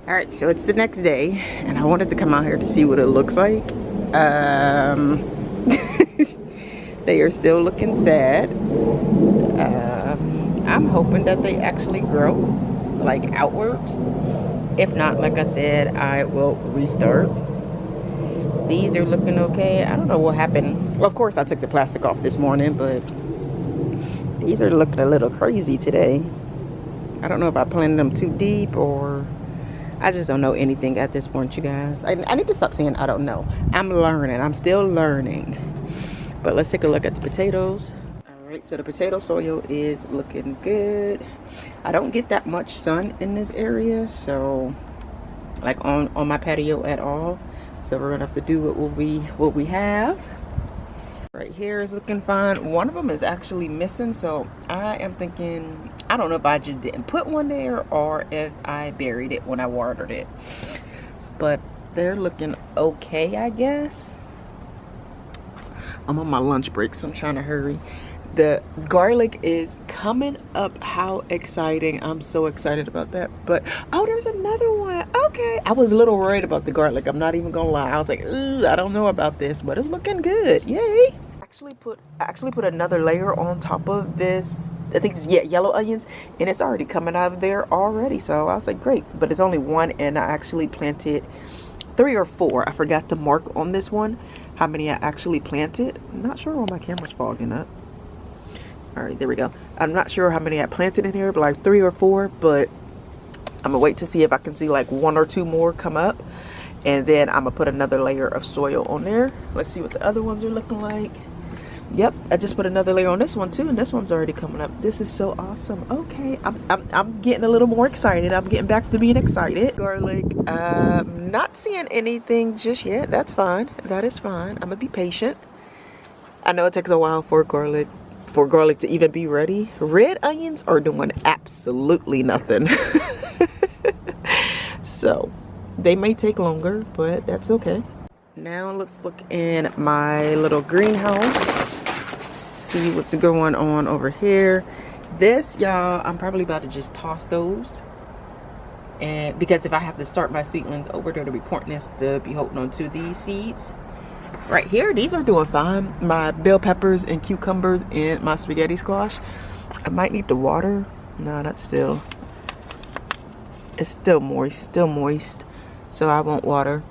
All right, so it's the next day, and I wanted to come out here to see what it looks like. They are still looking sad. I'm hoping that they actually grow, like outwards. If not, like I said, I will restart. These are looking okay. I don't know what happened. Well, of course, I took the plastic off this morning, but these are looking a little crazy today. I don't know if I planted them too deep or I just don't know anything at this point, you guys. I need to stop saying I don't know. I'm learning. I'm still learning. But let's take a look at the potatoes. All right, so the potato soil is looking good. I don't get that much sun in this area, so like on my patio at all. So we're gonna have to do what we have. Right here is looking fine. One of them is actually missing, so I am thinking, I don't know if I just didn't put one there or if I buried it when I watered it. But they're looking okay, I guess. I'm on my lunch break, so I'm trying to hurry. The garlic is coming up. How exciting. I'm so excited about that. But oh, there's another one. Okay, I was a little worried about the garlic, I'm not even gonna lie. I was like, ooh, I don't know about this, but it's looking good. Yay. I actually put another layer on top of this. I think it's yellow onions, and it's already coming out of there already. So I was like, great. But it's only one, and I actually planted 3 or 4. I forgot to mark on this one how many I actually planted. I'm not sure why my camera's fogging up. All right, there we go. I'm not sure how many I planted in here, but like 3 or 4. But I'm gonna wait to see if I can see like 1 or 2 more come up, and then I'm gonna put another layer of soil on there. Let's see what the other ones are looking like. Yep, I just put another layer on this one too, and this one's already coming up. This is so awesome. Okay, I'm getting a little more excited. I'm getting back to being excited. Garlic, not seeing anything just yet. That's fine. That is fine. I'm gonna be patient. I know it takes a while for garlic to even be ready. Red onions are doing absolutely nothing. So they may take longer, but that's okay. Now let's look in my little greenhouse, see what's going on over here. This, y'all, I'm probably about to just toss those, and because if I have to start my seedlings over there, to be pointless to be holding on to these seeds. Right here, these are doing fine. My bell peppers and cucumbers and my spaghetti squash, I might need to water. No, it's still moist, so I won't water.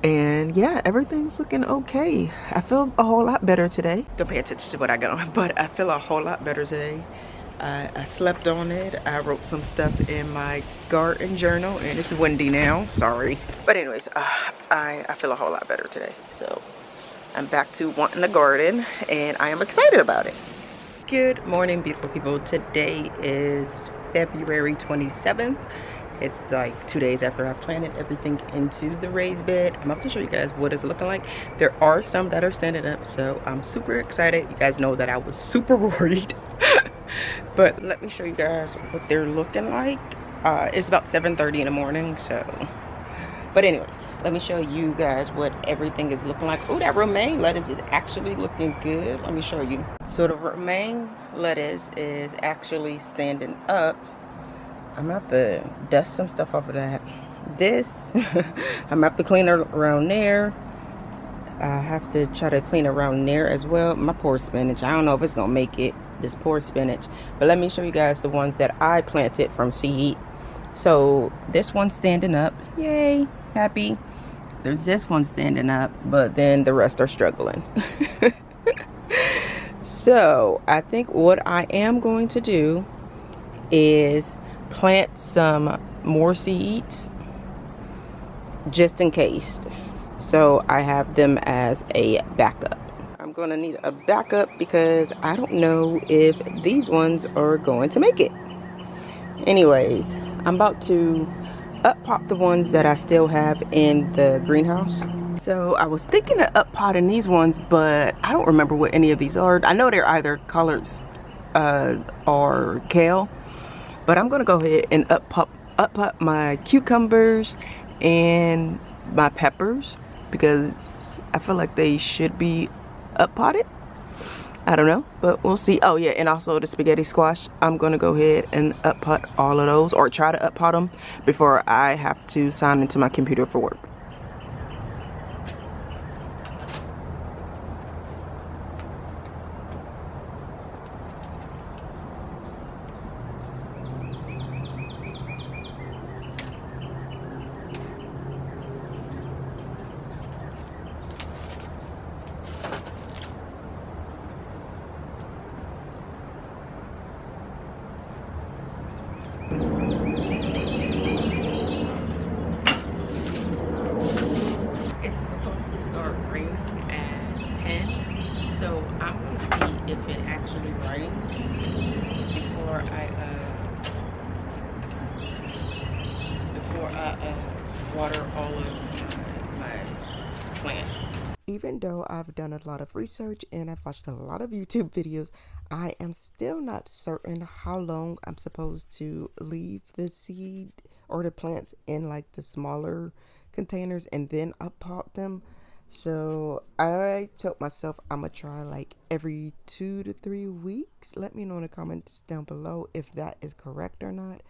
And yeah, everything's looking okay. I feel a whole lot better today. Don't pay attention to what I got on, but I feel a whole lot better today. I slept on it. I wrote some stuff in my garden journal, and it's windy now, sorry. But anyways, I feel a whole lot better today. So I'm back to wanting the garden, and I am excited about it. Good morning, beautiful people. Today is February 27th. It's like 2 days after I planted everything into the raised bed. I'm about to show you guys what it's looking like. There are some that are standing up, so I'm super excited. You guys know that I was super worried. But let me show you guys what they're looking like. It's about 7:30 in the morning, so. But anyways, let me show you guys what everything is looking like. Oh, that romaine lettuce is actually looking good. Let me show you. So the romaine lettuce is actually standing up. I'm gonna have to dust some stuff off of that. This, I'm gonna have to clean around there. I have to try to clean around there as well. My poor spinach, I don't know if it's gonna make it, this poor spinach. But let me show you guys the ones that I planted from seed. So this one's standing up, yay, happy. There's this one standing up, but then the rest are struggling. So I think what I am going to do is plant some more seeds just in case, so I have them as a backup. I'm gonna need a backup because I don't know if these ones are going to make it. Anyways, I'm about to up pot the ones that I still have in the greenhouse. So I was thinking of up potting these ones, but I don't remember what any of these are. I know they're either collards or kale. But I'm gonna go ahead and up pot my cucumbers and my peppers because I feel like they should be up potted. I don't know, but we'll see. Oh yeah, and also the spaghetti squash. I'm gonna go ahead and up pot all of those, or try to up pot them before I have to sign into my computer for work. It's supposed to start raining at 10, so I'm going to see if it actually rains before I water all of my plants. Even though I've done a lot of research and I've watched a lot of YouTube videos, I am still not certain how long I'm supposed to leave the seed or the plants in like the smaller containers and then up pot them. So I told myself I'm gonna try like every 2 to 3 weeks. Let me know in the comments down below if that is correct or not.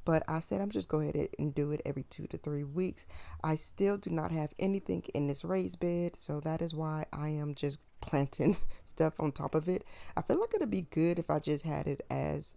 But I said I'm just go ahead and do it every 2 to 3 weeks. I still do not have anything in this raised bed, so that is why I am just planting stuff on top of it. I feel like it'd be good if I just had it as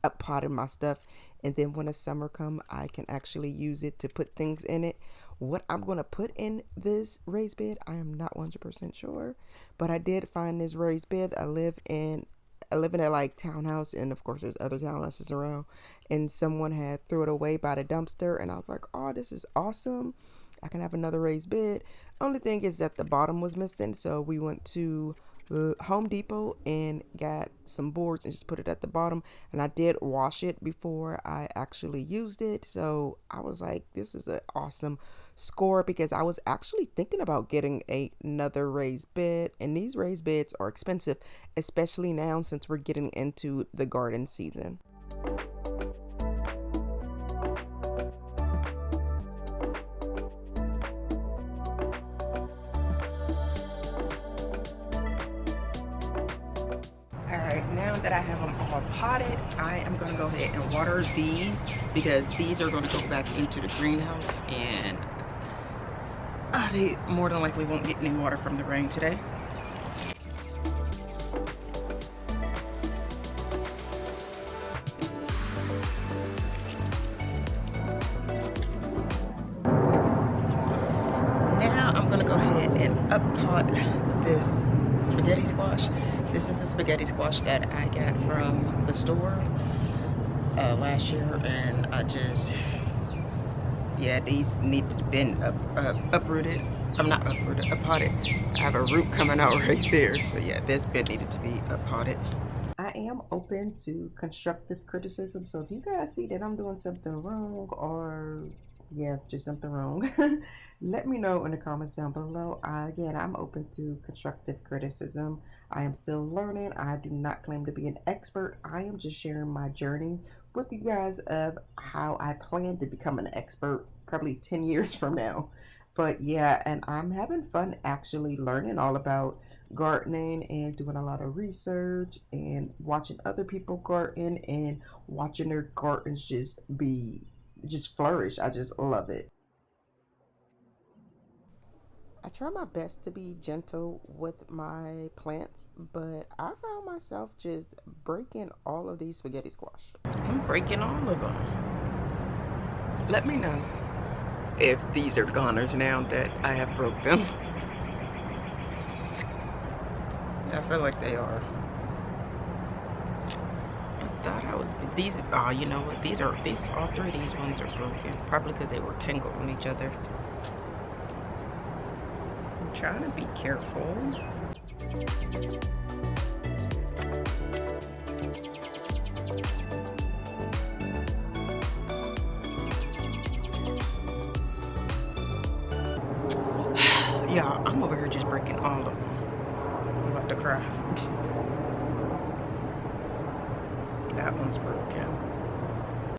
a pot of my stuff, and then when the summer come I can actually use it to put things in it. What I'm going to put in this raised bed, I am not 100% sure, but I did find this raised bed. I live in a like townhouse, and of course there's other townhouses around, and someone had threw it away by the dumpster, and I was like, oh, this is awesome, I can have another raised bed. Only thing is that the bottom was missing, so we went to Home Depot and got some boards and just put it at the bottom. And I did wash it before I actually used it, so I was like, this is an awesome score, because I was actually thinking about getting another raised bed, and these raised beds are expensive, especially now since we're getting into the garden season. Alright, now that I have them all potted, I am going to go ahead and water these, because these are going to go back into the greenhouse, and they more than likely won't get any water from the rain today. Now I'm going to go ahead and up pot this spaghetti squash. This is the spaghetti squash that I got from the store last year, and these need to be uprooted. I'm not uprooted, uppotted. I have a root coming out right there, so yeah, this bed needed to be uppotted. I am open to constructive criticism, so if you guys see that I'm doing something wrong, or yeah, just something wrong, let me know in the comments down below. Again, I'm open to constructive criticism. I am still learning. I do not claim to be an expert. I am just sharing my journey with you guys of how I plan to become an expert probably 10 years from now. But yeah, and I'm having fun actually learning all about gardening and doing a lot of research and watching other people garden and watching their gardens just flourish. I just love it. I try my best to be gentle with my plants, but I found myself just breaking all of these spaghetti squash. I'm breaking all of them. Let me know if these are goners now that I have broke them. I feel like they are. I thought I was these. Oh, you know what? All three of these ones are broken. Probably because they were tangled on each other. I'm trying to be careful. Yeah, I'm over here just breaking all of them. I'm about to cry. That one's broken.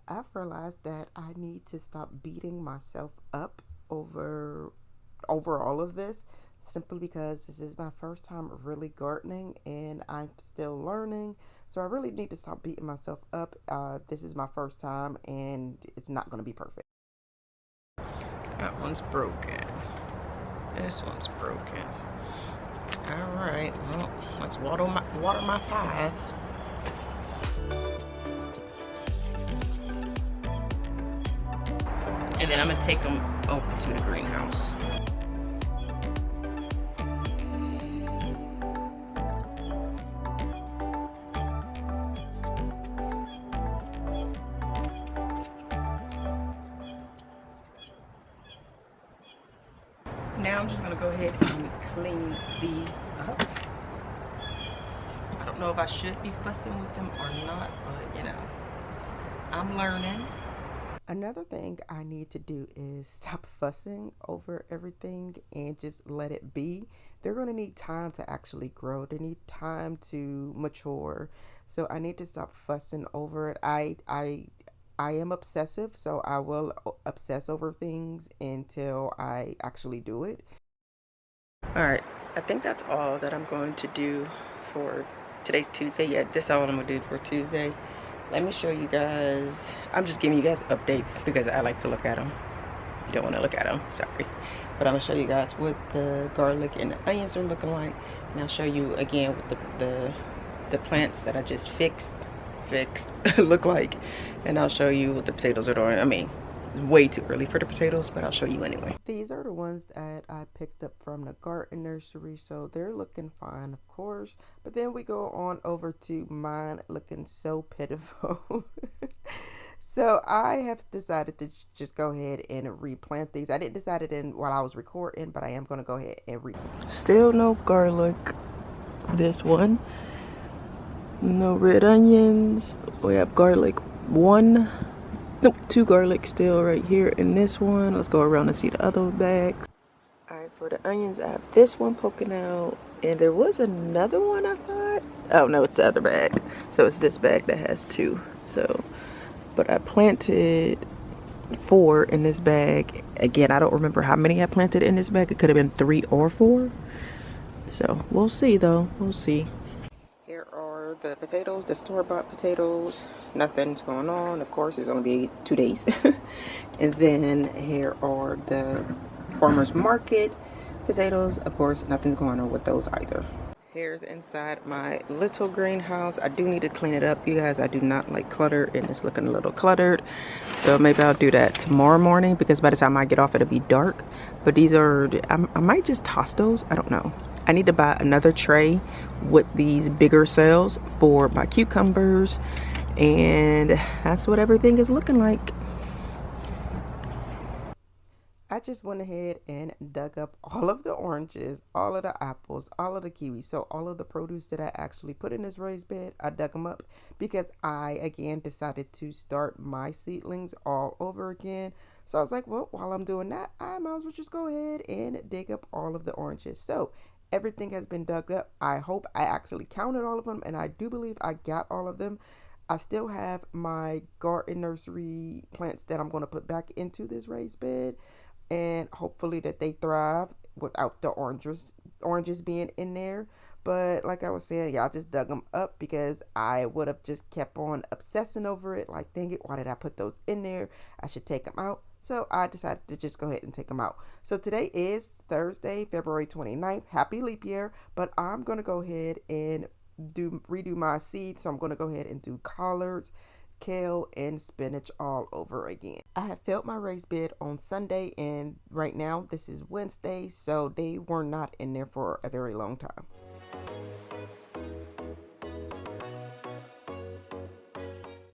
I've realized that I need to stop beating myself up over all of this. simply because this is my first time really gardening and I'm still learning. So I really need to stop beating myself up. This is my first time and it's not going to be perfect. That one's broken. This one's broken. All right, well, let's water my 5. And then I'm gonna take them over to the greenhouse. Now I'm just gonna go ahead and clean these up. I don't know if I should be fussing with them or not, but you know, I'm learning. Another thing I need to do is stop fussing over everything and just let it be. They're going to need time to actually grow. They need time to mature. So I need to stop fussing over it. I am obsessive, so I will obsess over things until I actually do it. All right, I think that's all that I'm going to do for today's Tuesday. Yeah, that's all I'm gonna do for Tuesday. Let me show you guys. I'm just giving you guys updates because I like to look at them. If you don't want to look at them, sorry. But I'm gonna show you guys what the garlic and the onions are looking like, and I'll show you again what the plants that I just fixed look like, and I'll show you what the potatoes are doing. I mean, it's way too early for the potatoes, but I'll show you anyway. These are the ones that I picked up from the garden nursery, so they're looking fine, of course. But then we go on over to mine looking so pitiful. So I have decided to just go ahead and replant these. I didn't decide it in while I was recording, but I am going to go ahead and replant. Still no garlic. This one. No red onions. We have garlic 1. Nope, 2 garlic still right here in this one. Let's go around and see the other bags. Alright, for the onions, I have this one poking out. And there was another one, I thought. Oh, no, it's the other bag. So it's this bag that has 2. So, but I planted 4 in this bag. Again, I don't remember how many I planted in this bag. It could have been 3 or 4. So, we'll see, though. We'll see. Here are the potatoes, the store-bought potatoes. Nothing's going on. Of course, it's only be 2 days. And then here are the farmer's market potatoes. Of course, nothing's going on with those either. Here's inside my little greenhouse. I do need to clean it up, you guys. I do not like clutter, and it's looking a little cluttered. So maybe I'll do that tomorrow morning, because by the time I get off, it'll be dark. But these are, I might just toss those. I don't know. I need to buy another tray with these bigger cells for my cucumbers. And that's what everything is looking like. I just went ahead and dug up all of the oranges, all of the apples, all of the kiwis. So all of the produce that I actually put in this raised bed, I dug them up because I, again, decided to start my seedlings all over again. So I was like, well, while I'm doing that, I might as well just go ahead and dig up all of the oranges. So everything has been dug up. I hope I actually counted all of them, and I do believe I got all of them. I still have my garden nursery plants that I'm going to put back into this raised bed, and hopefully that they thrive without the oranges being in there. But like I was saying, yeah, I just dug them up because I would have just kept on obsessing over it. Like, dang it, why did I put those in there? I should take them out. So I decided to just go ahead and take them out. So today is Thursday, February 29th. Happy leap year. But I'm going to go ahead and redo my seeds. So I'm going to go ahead and do collards, kale, and spinach all over again. I have filled my raised bed on Sunday, and right now this is Wednesday, so they were not in there for a very long time.